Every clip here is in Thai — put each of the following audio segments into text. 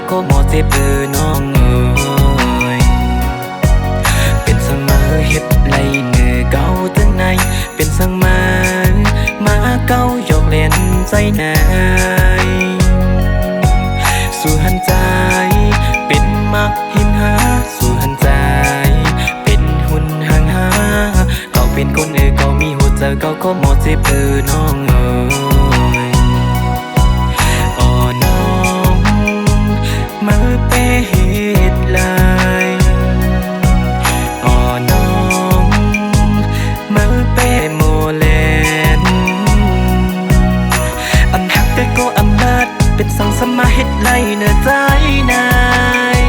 ก็หมดเจ็บน้องเอ๋ยเป็นสังมาเฮ็ดไรเนื้อเก่าตั้งในเป็นสังมาเก่ายกเล่นใจนายสู่หันใจเป็นมักหินหาสู่หันใจเป็นหุ่นห่างหาเขาเป็นคนเขามีหัวใจเขาก็หมดเจ็บน้องเอ๋ยอ๋อน้องมาเปเหตุลายอ๋อน้องมาเปโมเลนอันหักแต่ก็อำนาจเป็นสังสมาเฮ็ดไล่เนื้อใจนาย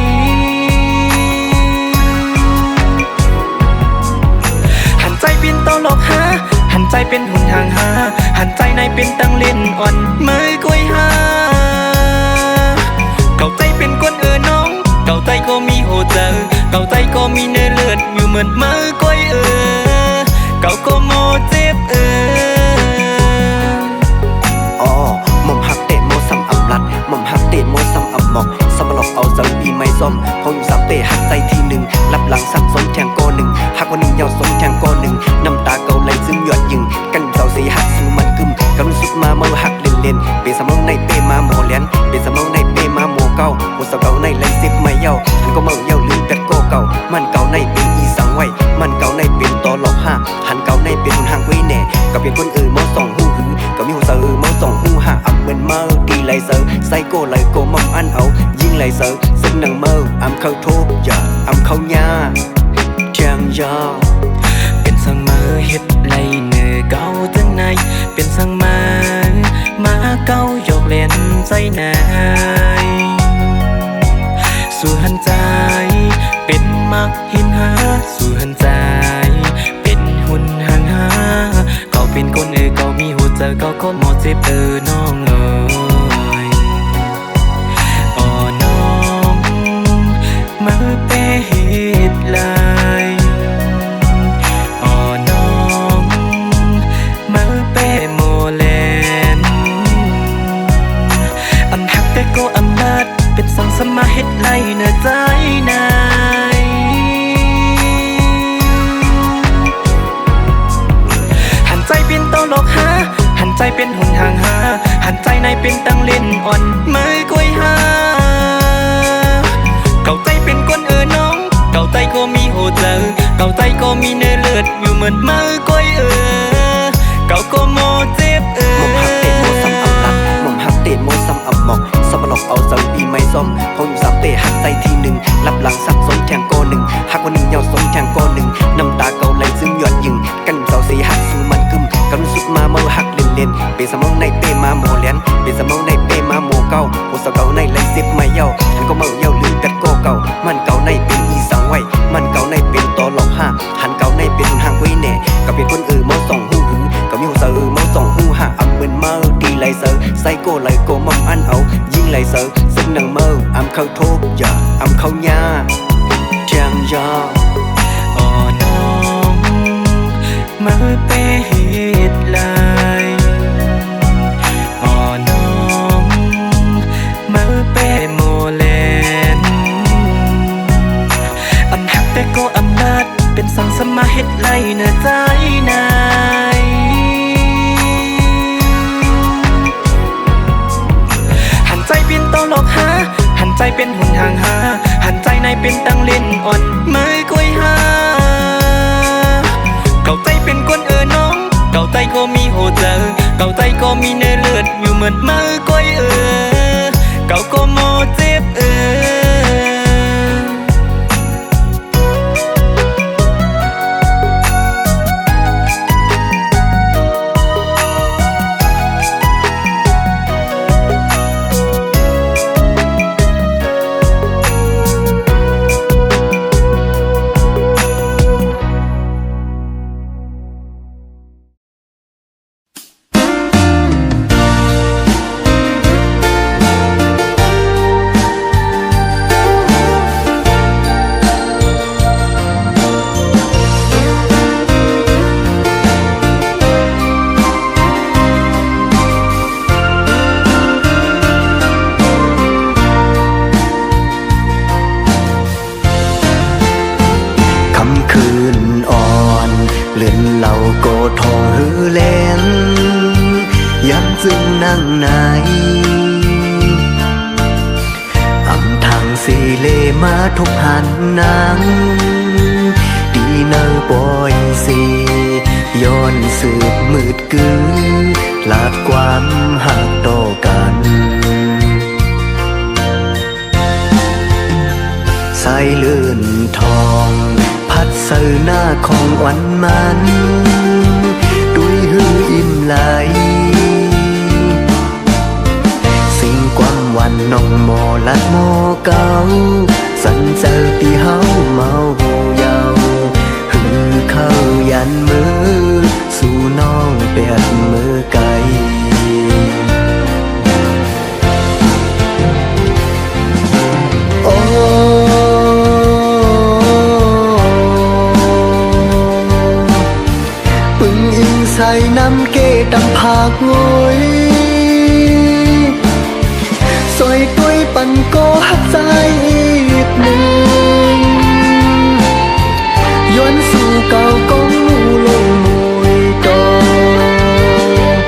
หันใจเป็นโตหลอกหาหันใจเป็นหุ่นห่างหาหันใจในเป็นตังเล่นอ่อนเมยกล้วยหาเก่าใจเป็นคนน้องเก่าใจก็มีโหเจอเก่าใจก็มีเนื้อเลือดอยู่เหมือนเมยกล้วยเก่าก็โมเจ็บอ๋อหม่อมหักเตะโมซ้ำอำลัดหม่อมหักเตะโมซ้ำอำหมอกสมหลอกเอาสังปีไม่ส้มพออยู่สามเตะหักใจทีหนึ่งรับหลังสักสมแทงโกหนึ่งหักวันหนึ่งยาวสมแทงโกหนึ่งน้ำตาเกาไหลซึมหยดยิงกันเสาสีหักสู้มันกึมกำลังสุดมาเมื่อหักเล่นเล่นเป็นสมองในเปมาโมเลียนเป็นสมองในเปมาโมเก้าหัวสาวเก่าในไหลซิบไม่เย้าหันก็เมื่อเย้าลืมเป็ดโกเก่ามันเก่าในเป็นอีสังไว้มันเก่าในเป็นตอหลอกห้าหันเก่าในเป็นหุ่นห่างไว้แน่ก็เป็นคนเมาส่องหูหือก็มีหัวเสือเมาส่องหูหาอับเหมือนเมาตีไหลเสือไซโก้ไหลโกมอมอันเอายิงไหลเสือซึ่งนังเมาอัมเข้าโทอย่าอัมเข้าหญ้าเจียงยาเป็นสังมาเฮ็ดไรเนื้อเก่าตั้งในเป็นสังมาเก่ายกเล่นใจนายสู่หันใจเป็นมักหินหาสู่หันใจเป็นหุ่นห่างหาเขาเป็นคนเขามีหัวใจเขาก็หมดเจ็บน้องเอ๋ยอ๋อน้องมาเปเหตุลายอ๋อน้องมาเปโมเลนอันหักแต่ก็อำนาจเป็นสังสมาเฮ็ดไล่เนื้อใจนายหันใจเป็นโตหลอกหาหันใจเป็นหุ่นห่างหาหันใจในเป็นตังเล่นอ่อนเมยกล้วยหาเก่าใจเป็นคนน้องเก่าใจก็มีโหเจอเก่าใจก็มีเนื้อเลือดอยู่เหมือนเมยกล้วยเก่าก็โมเจ็บหม่อมหักเตะโมซ้ำอำลัดหม่อมหักเตะโมซ้ำอำหมอกสมหลอกเอาสังปีไม่ส้มพออยู่สามเตะหักใจทีหนึ่งรับหลังสักสมแทงโกหนึ่งหักวันหนึ่งยาวสมแทงโกหนึ่งน้ำตาเกาไหลซึมหยดยิงกันเสาสีหักสู้มันกึมกำลังสุดมาเมื่อหักเล่นเล่นเป็นสมองในเปมาโมเลียนเป็นสมองในเปมาโมเก้าหัวสาวเก่าในไหลซิบไม่เย้าหันก็เมื่อเย้าลืมเป็ดโกเก่ามันเก่าในเป็นอีสังไว้มันเก่าในเป็นตอหลอกห้าหันเก่าในเป็นห่างไว้แน่ก็เป็นคนเมาส่องหูหือก็มีหัวเสือเมาส่องหูหาอับเหมือนเมาตีไหลเสือไซโก้ไหลโกมอมอันเอายิงไหลเสือซึ่งนังเมาอัมเข้าโทอย่าอัมเข้าหญ้าเจียงยาอ๋อน้องมาเปเหตุลายอ๋อน้องมาเปโมเลนอันหักแต่ก็อำนาจเป็นสังสมาเฮ็ดไล่เนื้อใจนายหันใจเป็นโตหลอกหาหันใจเป็นหุ่นห่างหาหันใจในเป็นตังเล่นอ่อนเมยกล้วยหาเก่าใจเป็นคนน้องเก่าใจก็มีโหเจอเก่าใจก็มีเนื้อเลือดอยู่เหมือนเมยกล้วยเก่าก็โมเจ็บ ทุกหันนางดีเนอปอยสีย้อนสืบมืดกึ้งลาดความหักต่อกันสายเลื่อนทองพัดเสือหน้าของวันมันด้วยหืออิ่มไหลสิ่งความวันน้องหมอลัดหมอเก่าสันเจอตีเฮาเมาเยาหือเข้ายันมือสู่น้องเปียดมือไกลโอ้ปึงอิงใส่น้ำเกดำผากงอยซอยต้วยปันก็หักใจอีกหนึ่งย้อนสู่เก่าก้องมูลงมวยดอก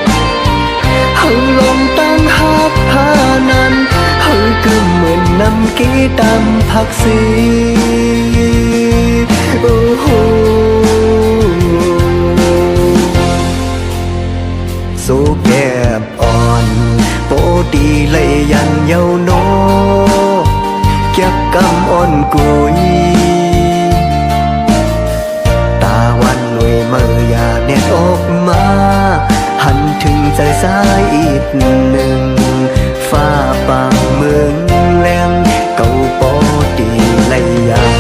เฮาลองตั้งหักพานั้นเฮาก็เหมือนน้ำเกดำผักสีโอ้โหโซแก็บอ่อนโปดีเลยยันเยาโนเก็บกำอ่อนกุยตาวันลวยเมื่อยาเน็ตออกมาหันถึงใจสายอีกหนึ่งฟ้าปางเมืองแหลมเก่าโปดีเลยยัน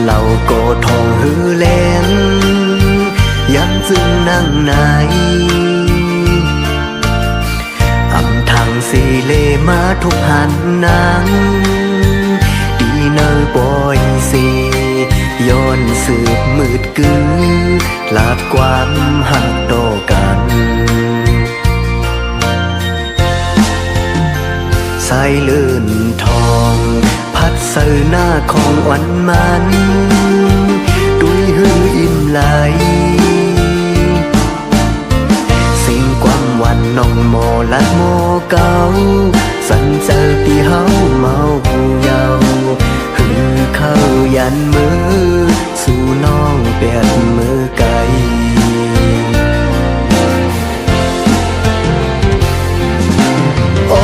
เราโกทองหือแลงย้ำซึ่งนั่งไหนอำทางสีเลมาทุกหันนางดีเนอปอยสีย้อนสืบมืดกึ้งลาดความหักต่อกันสายเลื่อนทองพัดเสือหน้าของวันมันด้วยหืออิ่มไหลสิ่งความวันน้องหมอลัดหมอเก่าสันเจอตีเฮาเมาเยาหือเข้ายันมือสู่น้องเปียดมือไกลโอ้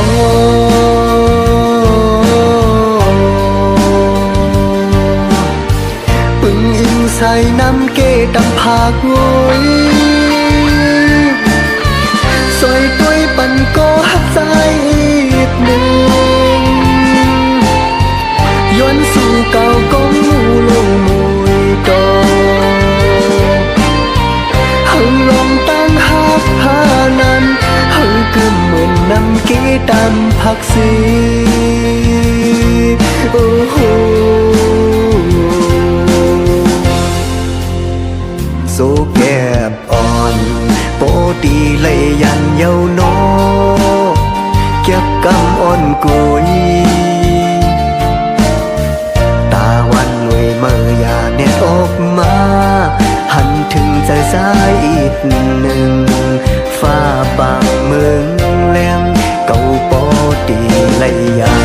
ใส่น้ำเกดำผากงอยซอยต้วยปันก็หักใจอีกหนึ่งย้อนสู่เก่าก้องมูลงมวยดอกเฮาลองตั้งหักพานั้นเฮาก็เหมือนน้ำเกดำผักสีโอ้โหโซแก็บอ่อนโปดีเลยยันเยาโนเก็บกำอ่อนกุยตาวันลวยเมื่อยาเน็ตออกมาหันถึงใจสายอีกหนึ่งฟ้าปางเมืองแหลมเก่าโปดีเลยยัน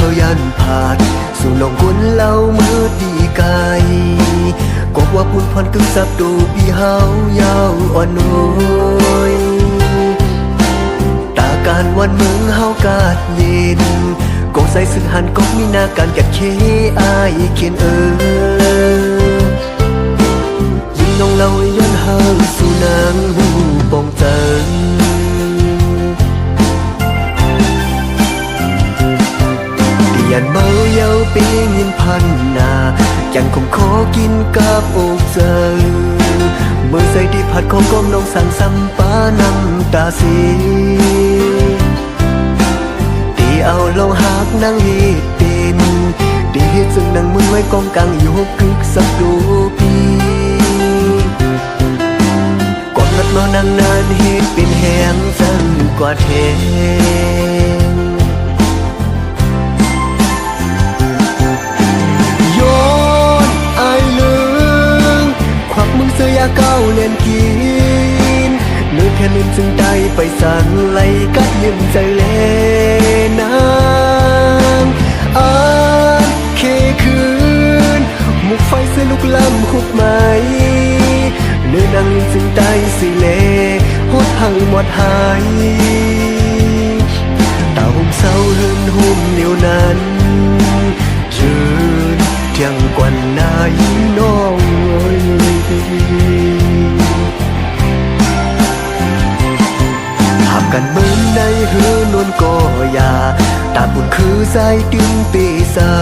เขายันผาดสู่น้องกุนเล่ามือดีกายกบว่าปุ่นพรกึ่งสับดูพี่เฮายาวอ่อนนุยตาการวันเมืองเฮากาดเย็นกงใส่สึกหันกบมีหน้าการกัดเคอายเขียนยิ่งน้องเล่าย้อนเฮาสู่นางหูปองเจิงยันเมาเยาปียินพันนายังคงขอกินกับอกเจอเมื่อใส่ที่ผัดของก้มน้องสั่งซ้ำป้าน้ำตาสีตีเอาลงหักนั่งเฮ็ดเป็นดีเฮ็ดซึ่งนั่งมือไว้กองกลางอยู่กึกสักดูปีก่อนนัดนอนนั่งนานเฮ็ดเป็นแหงสั่งกว่าเทมึงเสียเก้าเล่นกินนึกแค่นึกจึงได้ไปสั่งไหลกัดยืมใจเล่นางอ่านเคคืนมุกไฟเสื้อลุกล้ำหุบไหมเนื้อนังจึงได้สิเลหดหังหมดหายตาหุ่มเศร้าหืนหุ่มเดียวนั้นยืนเที่ยงกว่านายิงน้องหับกันเหมือนในหือนวลก็ยาตาบุญคือใจดึงปีเศร้า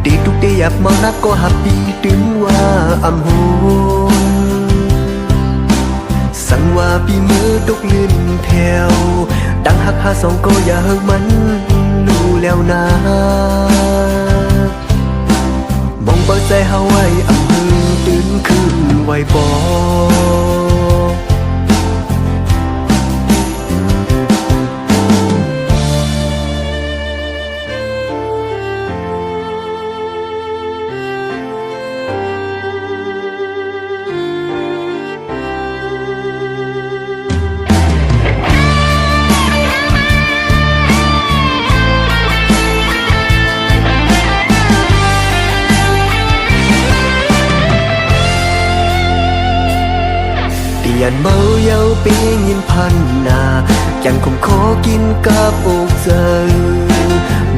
ตีทุกตีหยับมองนักก็หับดีดึงว่าอำหูสั่งว่าปีมือตกลื่นแถวดังหักหาสองก็อย่าเฮิงมันรู้แล้วนะมองเปิดใจเฮาไว้อำมือตื่นขึ้นไว้บ่ยันเมาเยาปียินพันนายังคงขอกินกับอกเจอ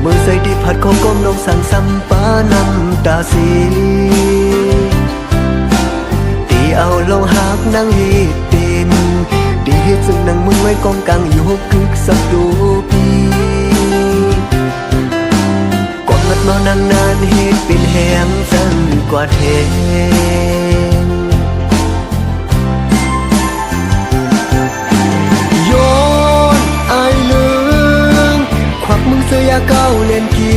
เมื่อใส่ที่ผัดของก้มน้องสั่งซ้ำป้าน้ำตาสีตีเอาลงหักนั่งเฮ็ดเป็นดีเฮ็ดซึ่งนั่งมือไว้กองกลางอยู่กึกสักดูปีก่อนมัดนอนนั่งนานเฮ็ดเป็นแหงสั่งกว่าเทมึงเสียเก้าเล่นกิ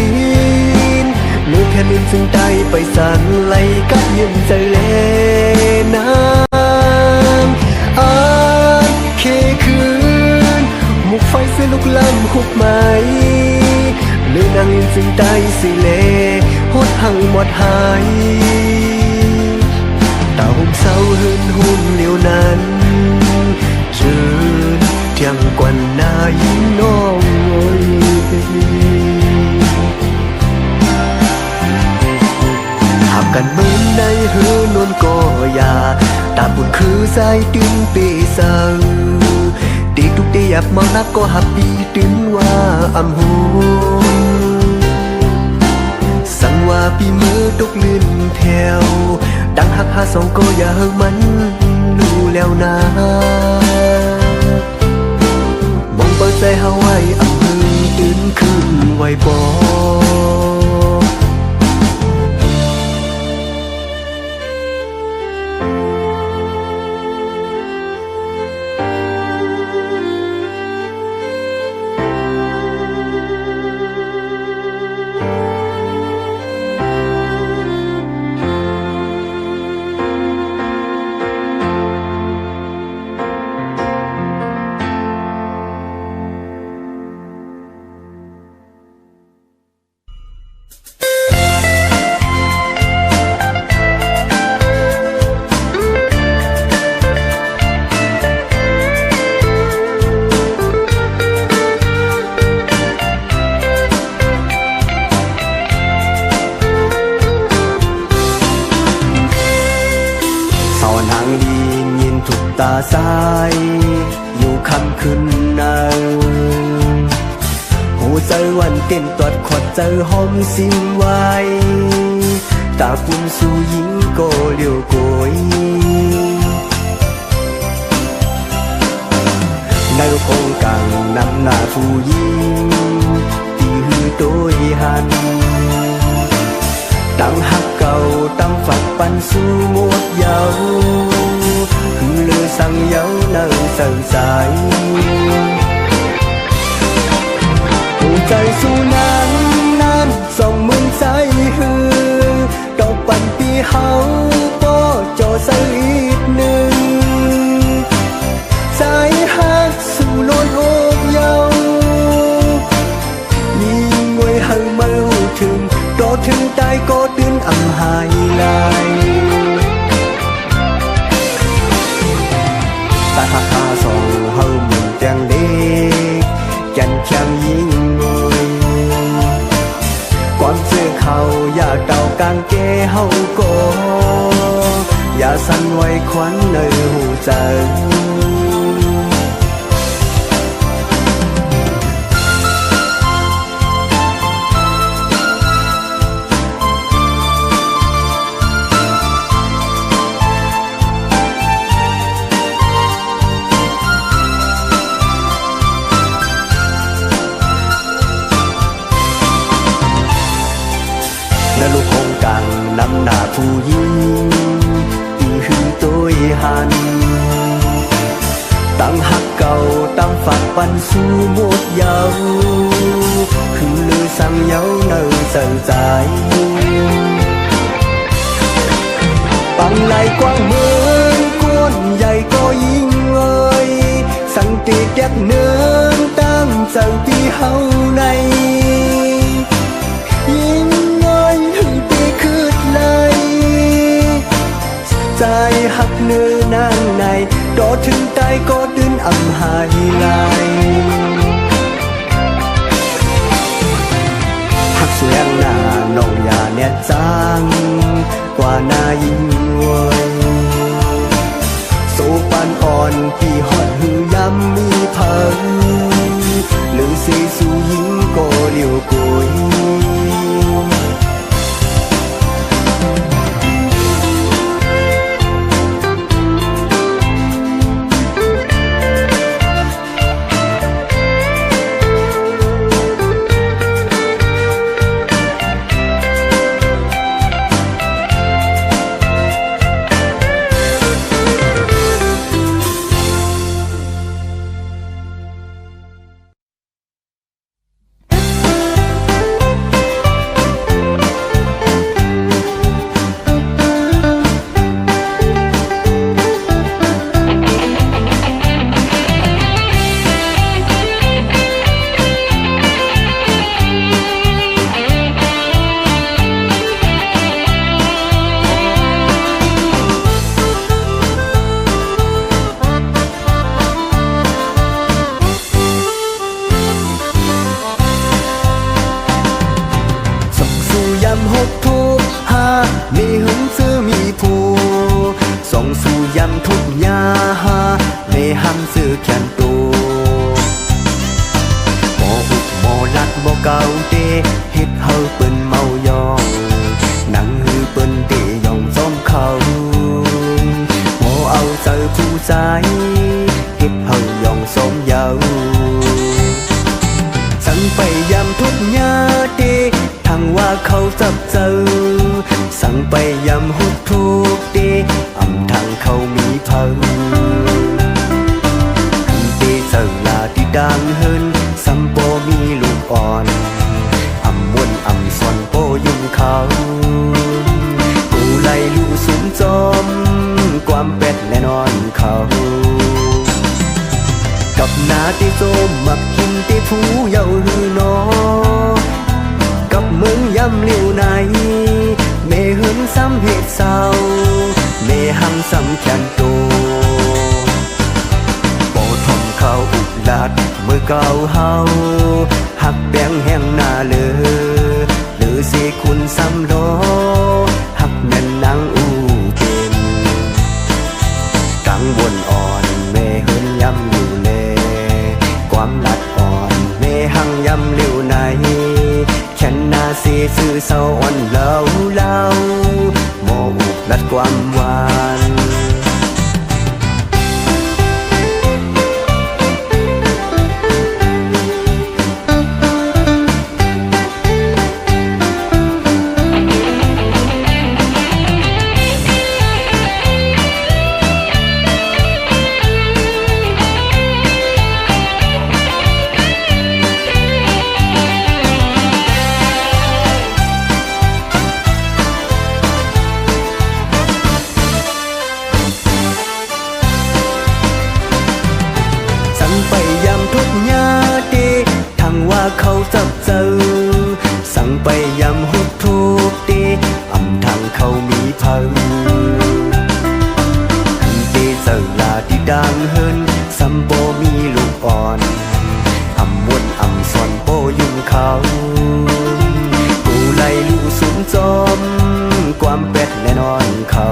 นนึกแค่นึกจึงได้ไปสั่งไหลกัดยืมใจเล่นางอ่านเคคืนมุกไฟเสื้อลุกล้ำหุบไหมหรือนางจึงได้สิเลหดหังหมดหายตาหุ่มเศร้าหืนหุ่มเหลียวนั้นจืนเที่ยงกว่านายิงน้องหับกันเหมือนในหือนวลก็ยาตาบุญคือใจดึงปีเศร้าตีทุกตีหยับมองนักก็หับปีดึงว่าอำหูสั่งว่าปีมือตกลื่นแถวดังหักหาสองก็อย่าเฮิงมันรู้แล้วนะมองเปิดใจเฮาไว้อำมือตื่นขึ้นไว้บ่ อนางดียินทุกตาสายอยู่คำขึ้นนาหูเจอวันเต้นตอดขอดเจอหอมสิ้นไว้ตาปุ่นสู่หญิงก็เลี้ยวโกยในรูปองค์กลางนำหน้าผู้หญิงที่หือโดยหันตั้งหักเก่าตั้งฝักปันสู่หมดเยาวคือเลือสั่งเยาเนิ่งเสื่อสายหัวใจสู่นั้นนั้นส่องมึงใจหือดอกปันปีเฮาป้อจอใส่อีกหนึ่งใจหักสู่โลดโอกเยายิ่งงวยหังมาหูถึงรอถึงตายก็ตื่นอำหายลายตาหักคาส่องเฮาเหมือนแตงเล็กจันแข็งยิ่งงวยก่อนเสื้อเขาอย่าเต่ากางเกเฮาก็อย่าสั่นไหวควันในหูใจลูกคงกังนำหน้าผู้หญิงที่หือตัวหันตั้งหักเก่าตั้งฝักปันสู่หมดเยาคือลือสั่งเยาเนิ่งเสื่อใจปังไหลกว้างเมืองก้นใหญ่ก็ยิ่งเอ่ยสังตีแก๊กเนื้อตั้งเจ้าที่เฮาในใจหักเนื้อนางในรอถึงตายก็ดื่นอำหายลายหักเสียงหน้าน้องอย่าแน่จางกว่าหน้ายิ่งรวยโซปันอ่อนพี่หอดหือยำมีเพิงหรือสีสู่หญิงก็เลี้ยวโกยมีหึงซื้อมีผู้ส่งสู่ยำทุกยาในห้ำซื้อแขนตัวหมออุกหมอลัดบ่เก่าเตเฮ็ดเฮาเปิ้นเมายองหนังหือเปิ้นเตยองซ้อมเขาหมอเอาเจอผู้ใจเฮ็ดเฮายองซ้อมเยาสั่งไปยำทุกยาเตทั้งว่าเขาจับเจอสั่งไปยำหุบทุกตีอำทางเขามีเพิงตีเสือลาที่ดังเฮินสัมโปมีลูกอ่อนอำมวนอำสอนโปยุ่งเขากูไล่ลูสุมจอมความเป็ดแน่นอนเขากับนาที่โจมมักกินที่ผู้เยาหือนอกับมึงยำเลี้ยวไหนเมหึนซ้ำเหตุเศร้าเมหังซ้ำแขนโตโปทอมเขาอุกลัดเมื่อเก่าเฮาหักแบงแห่งหน้าเลือสิคุณซ้ำโลหักแม่นนางอูเป็น วนอ่อนเมเฮินย้ำอยู่เลความลัดอ่อนเมหังย้ำเลี้ยวในแค่นาสีซื่อเศร้าอ่อนเล่าเล่าโมอุกลัดความหวานไปยำทุกญาติทั้งว่าเขาจับเจอสั่งไปยำหุบทุกตีอำทางเขามีพังตีเจอลาที่ดังเฮินสัมโบมีลูกอ่อนอำวนอำสอนโปยุ่งเขากูไล่ลูกสูงจอมความเป็ดแน่นอนเขา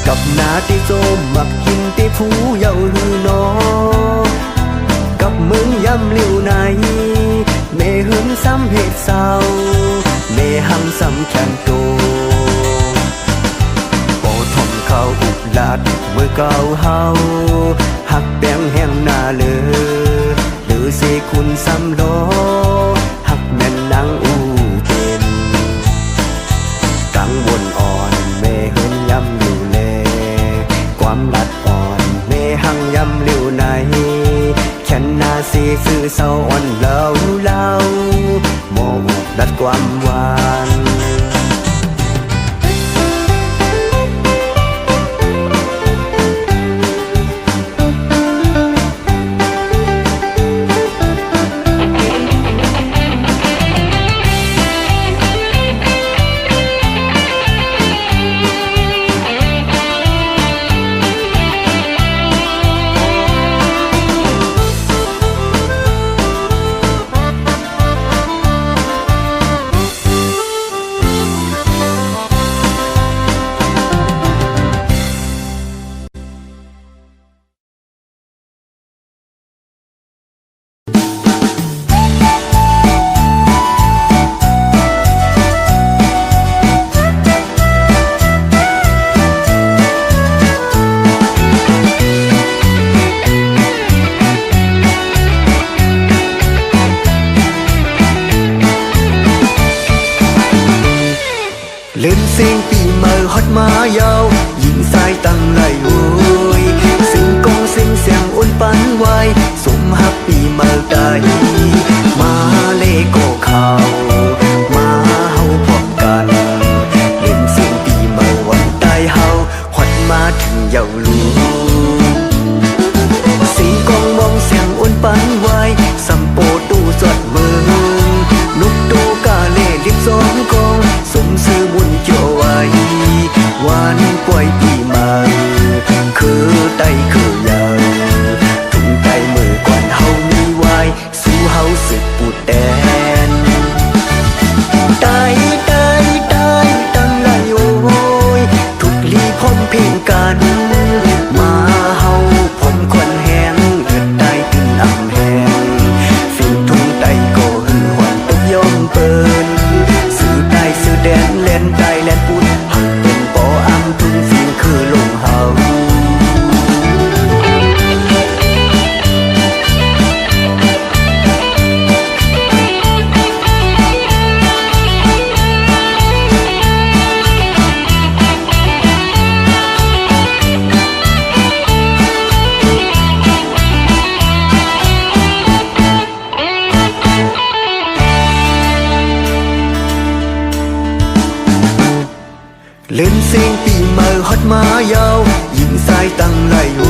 กับนาที่โจมมักกินที่ผู้เยาหือนอกับมึงย้ำเลี้ยวในเมหึงซ้ำเหตุเศร้าเมหังซ้ำแข็งโตโปทมเขาอุบลัดเมื่อเก่าเฮาหักแบงแห่งหน้าเลือเสคุณซ้ำโลหักแม่นนางอูเป็นกังวลอ่อนเมหึงย้ำอยู่ความลัดอ่อนเมหังย้ำเลี้ยวในแค่นาสีซื่อเศร้าอ่อนเล่าเล่าโมอุกดัดความหวานเล่นเสียงปีเมื่อฮอดมายาวยิงสายตั้งไหลโวยสิงกองเสียงเสียงอุ่นปันไว้สมฮับปีเมื่อใดมาเลโกเขามาเฮาพร้อมกันเล่นเสียงปีเมื่อวันใต้เฮาฮอดมาถึงเยาวลูสิงกองมองเสียงอุ่นปันไว้สัมโปตู้จดมือนกตูกาเล่ลิบสองกองสมซื้อบุญเกี่ยวไว้วันป่วยปีใหม่คือไตคือยาวทุ่งไตมือก่อนเฮามีไว้สู้เฮาสึกปูดแดนไตตั้งไหลโอ้ยทุกลีพร้อมเพลงกันมาเฮาพร้อมควันแห้งเลือดไตขึ้นอำแห้งฟิงทุ่งไตก็หือหวันตกย่อมเปิ้นซื้อได้ซื้อแดนเล่นได้เล่นปูดหักเป็นปออำทุ่งฟิงคือลงเฮาเล่นเสียงปีเมื่อฮอดมายาวยิงสายตั้งไหลโว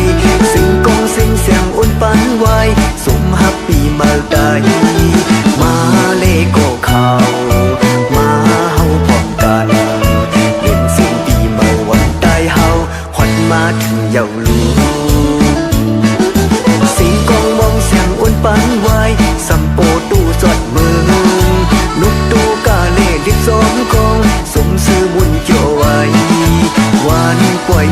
ยสิงกองเสียงเสียงอุ่นปันไว้สมฮับปีเมื่อใดมาเลโกเขามาเฮาพร้อมกันเล่นเสียงปีเมื่อวันใต้เฮาฮอดมาถึงเยาวลูสิงกองมองเสียงอุ่นปันไว้สัมโปตู้จดมือนกตูกาเล่ลิบสองกองสมซื้อบุญเกี่ยวไว้วันป่วย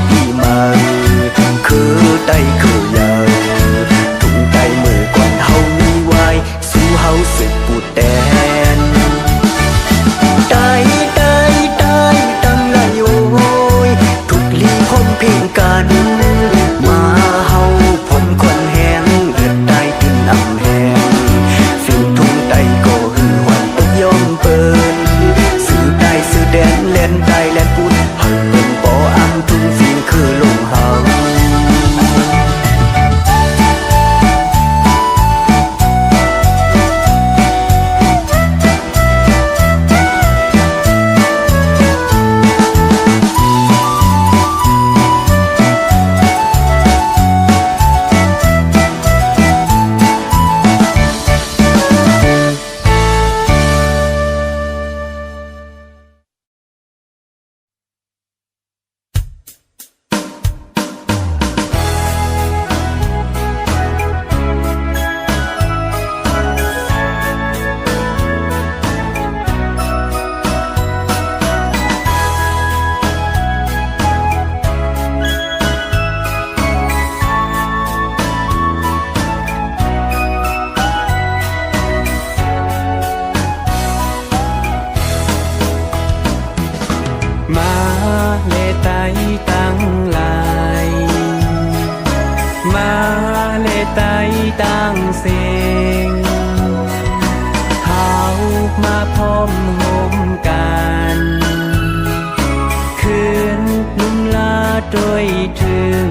ด้วยถึง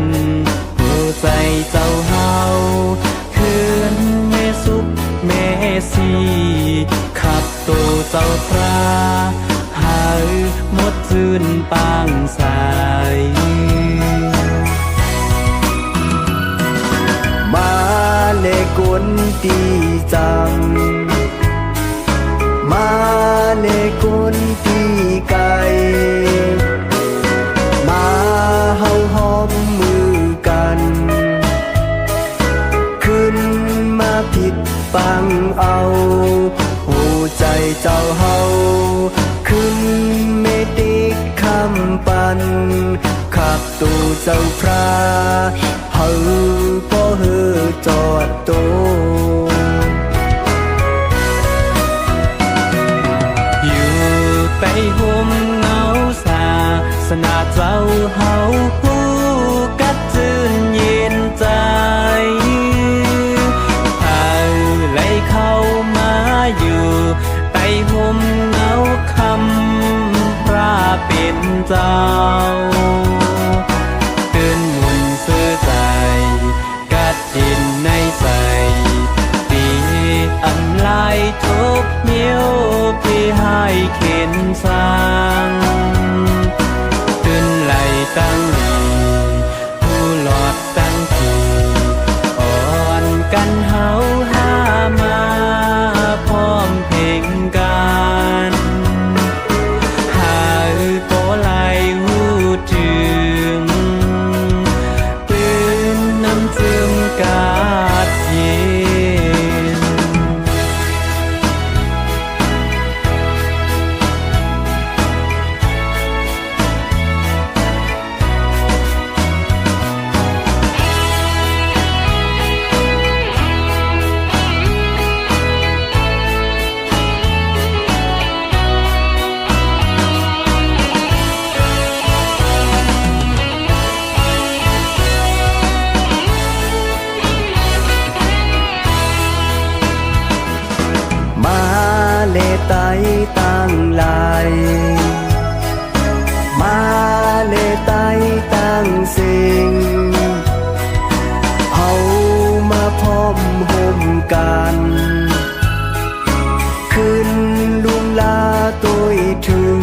หัวใจเจ้าเฮาคืนเมสุปเมสีขับตัวเจ้าพระหาหมดจืนปางสายมาเลกวนตีจังมาเลกวนตีไก่มาเฮาหอมมือกันขึ้นมาผิดปังเอาหัวใจเจ้าเฮาขึ้นเมติกคำปันขับตูเจ้าพระเฮาก็เฮอจอดโตอยู่ไปห่มเงาสาสนาเจ้าเฮาผู้กัดจืนเย็นใจพาไหลเข้ามาอยู่ไปห่มเงาคำพระเป็นเจ้าตื่นมุนซื้อใจกัดดินในใจตีอำลายทุกเมียวพี่ให้เข็นสร้างตื่นไหลตั้งลีผู้หลอดตั้งทีอ่อนกันเฮาหามาพร้อมเพลงกันหาโกไหลหูถึงปืนน้ำจึงกาดเย็นมาเลไตตั้งลายมาเลไตตั้งสิ่งเฮามาพร้อมห่มกันขึ้นลุงลาตัวถึง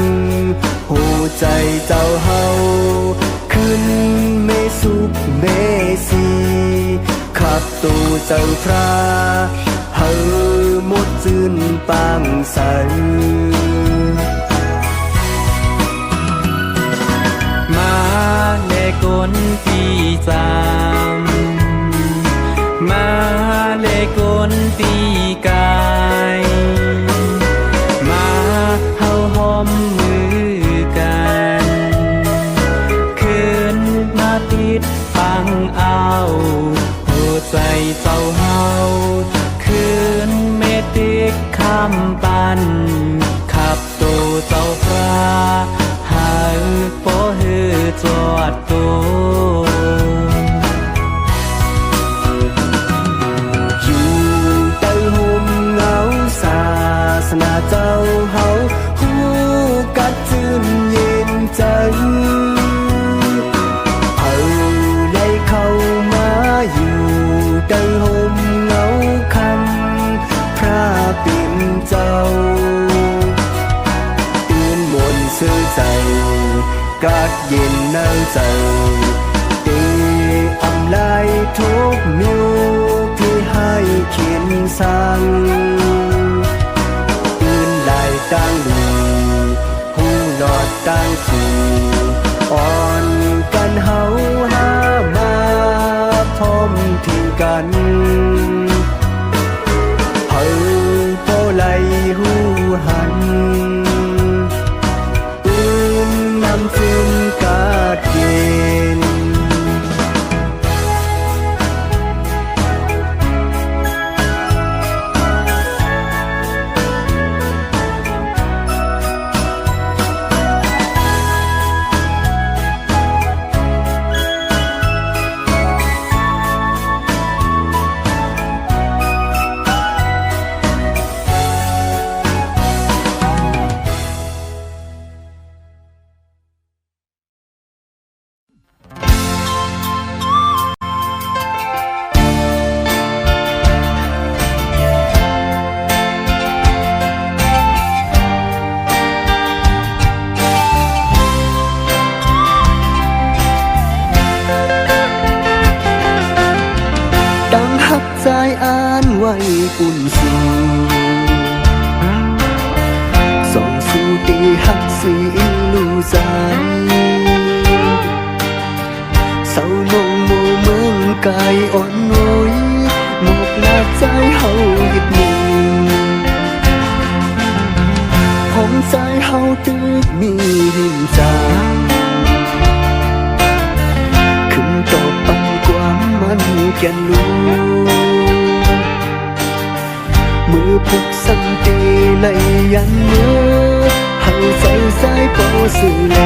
หัวใจเจ้าเฮาขึ้นเมสุปเมสีขับตัวเจ้าพระเฮาหมดจืนปางใสมาเลกนปีจามมาเลกนปีกายมาเฮาหอมมือกันคืนมาติดปังเอาหัวใจเจ้าเฮาคืนเมติกคำปันขับตัวเจ้าพระหาโปหือจอดตัวอยู่ใต้ห่มเงาศาสนาเจ้าเฮาหูกัดจืนเย็นใจเฮาได้เข้ามาอยู่ใต้ห่มเงาคำพระเป็นเจ้าตื่นมนต์ซื้อใจกัดเย็นน้ำใจตีอำลายทุกนิ้วที่ให้เขียนสั่งตื่นลายตั้งดูหูหลอดตั้งทีอ่อนกันเฮาหามาพร้อมทิ้งกันเฮาโปไหลหูหันปืนน้ำจึงกาดเย็น กายอ่อนโอยหมกลากใจเฮาอีกหนึ่งผมใจเฮาตึกมีหินจางขึ้นต่อปันความมันแก่นลูมือพุกสันติไหลยันเมื่อเฮาใจสายเป่าสื่อแล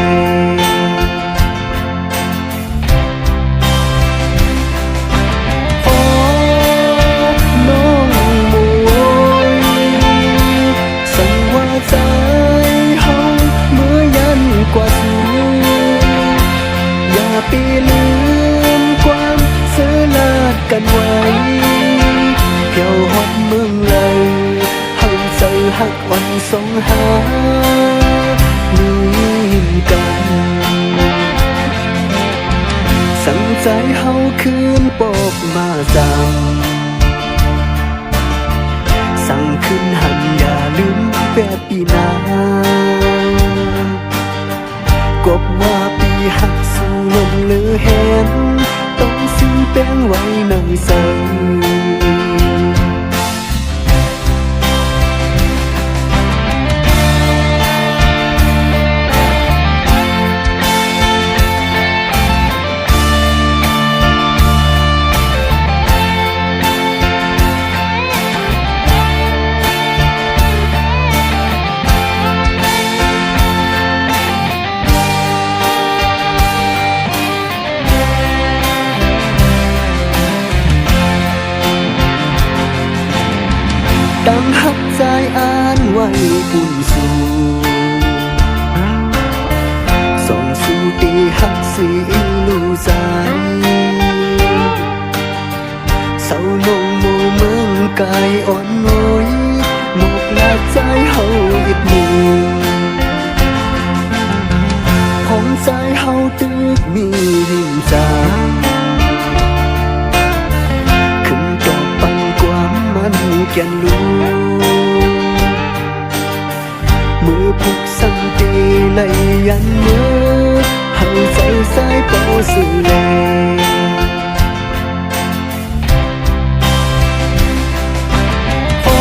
ปีลืมความเสือลาดกันไว้เกี่ยวหอดเมืองเลยหันใจหักวันสงหามีกันสั่งใจเฮาคืนปกมาสั่งขึ้นหันอย่าลืมแบบปีหน้ากบว่าปีหักสู่ลมเลือแหนต้องสิ้นแป้งไว้ในใจตั้งหักใจอ่านไว้ปุ่นสู่ส่งสู่ตีหักสีลูใจเศร้าลงโมเมืองกายอ่อนโอยหมกลากใจเฮาอีกหนึ่งผมใจเฮาตึกมีหินจางแก่นลูมือพุกสันติไหลยันเมื่อหันใจสายเป่าสื่อแลโอ้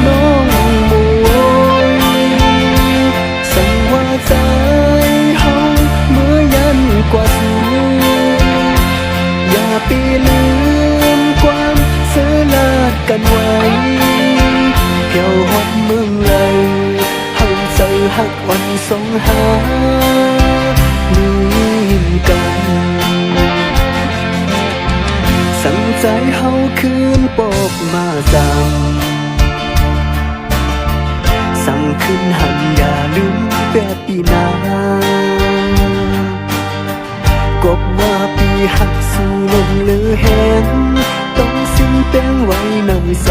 น้องมวยสั่งว่าใจเฮาเมื่อยันกว่าสูอย่าปีลืมความเสือลาดกันไว้เกี่ยวหอดเมืองเลยหันใจหักวันสงหามีกันสั่งใจเฮาคืนปกมาสั่งขึ้นหันอย่าลืมแบบปีหน้ากบว่าปีหักสู่ลมเลือแหนต้องสิ้นแป้งไว้ในใจ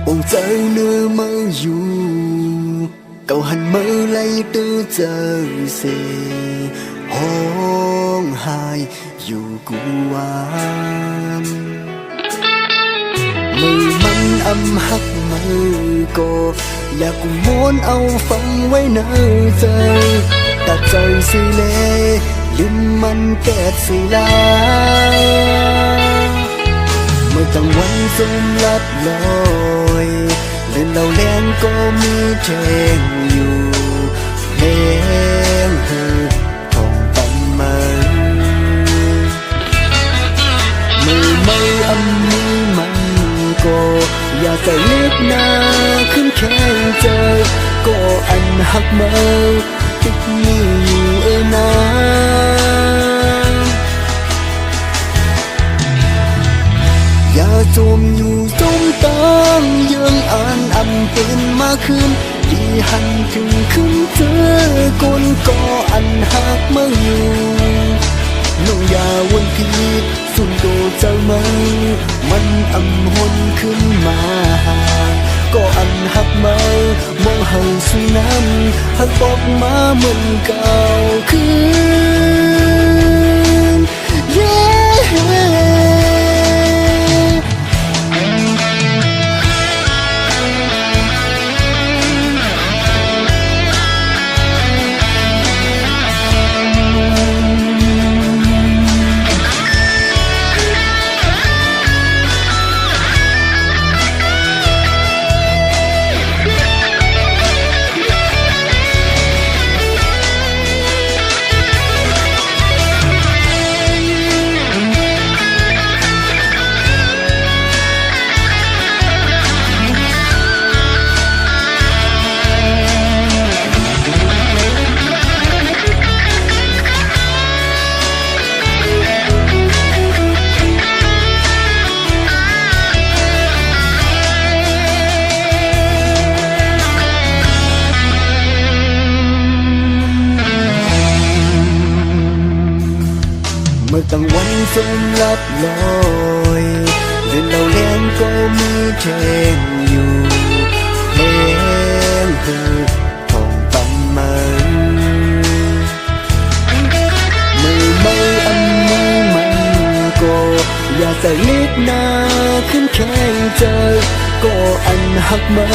bầu trời nơi mơ dù cậu hành mơ lấy tư giờ xì hôn hai dù cuam mơ măng âm hắc mơ côอยากกูม้วนเอาฟังไว้เนอใจตัดใจสิเลลืมมันแก่สิลาเมื่อจังวันจมลับลอยเล่นเราเล่นก็มีเพลงอยู่เพลงเธอของปันมันมือไม่อำนี้มันก็ อย่าใส่เล็บหน้าขึ้นแข้งเจอก็อันหักเมาติดนี่อยู่นะอย่าจมอยู่จมตั้งยังอ่านอำเป็นมาคืนที่หันถึงขึ้นเจอคนก็อันหักมาอยู่น้องอย่าวนผิดสุนโดเจ้ามันอำหนขึ้นมาก็อันหักเมามองให้สุน้ำหักบอกมาเหมือนเก่าคืน เมื่อกลางวันฝนลับลอยเดินเราเลี้ยงก็มีเพลงอยู่เพลงคือของตำมันมือไม่อันมือมันก็อย่าใส่เล็บหน้าขึ้นแข้งเจอก็อันหักมา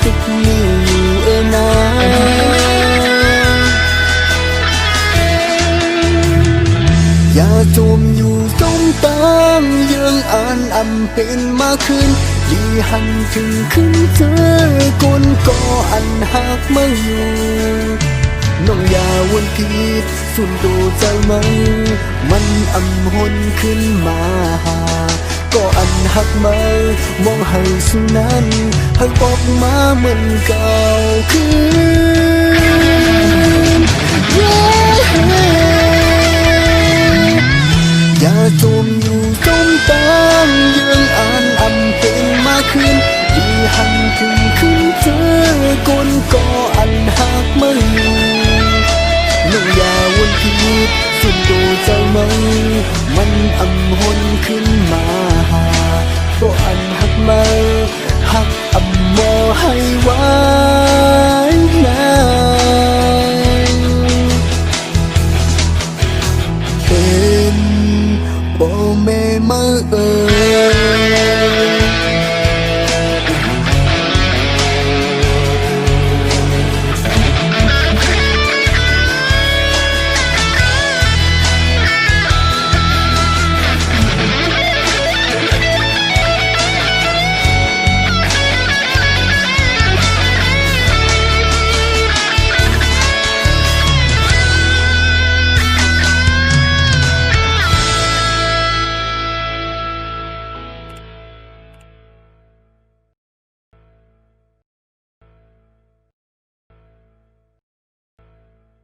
ติดนี่อยู่นะอย่าจมอยู่จมตั้งยังอ่านอำเป็นมาคืนที่หันถึงขึ้นเจอคนก็อันหักมาอยู่น้องอย่าวนผิดสุนโดใจมันอำหนขึ้นมาก็อันหักมามองให้สุนั้นให้บอกมาเหมือนเก่าคืนอย่าจมอยู่จมตั้งยังอ่านอำเป็นมาคืนที่หันถึงขึ้นเจอคนก็อันหักมาอยู่น้องอย่าวนผิดสุนโดใจมันอำหนขึ้น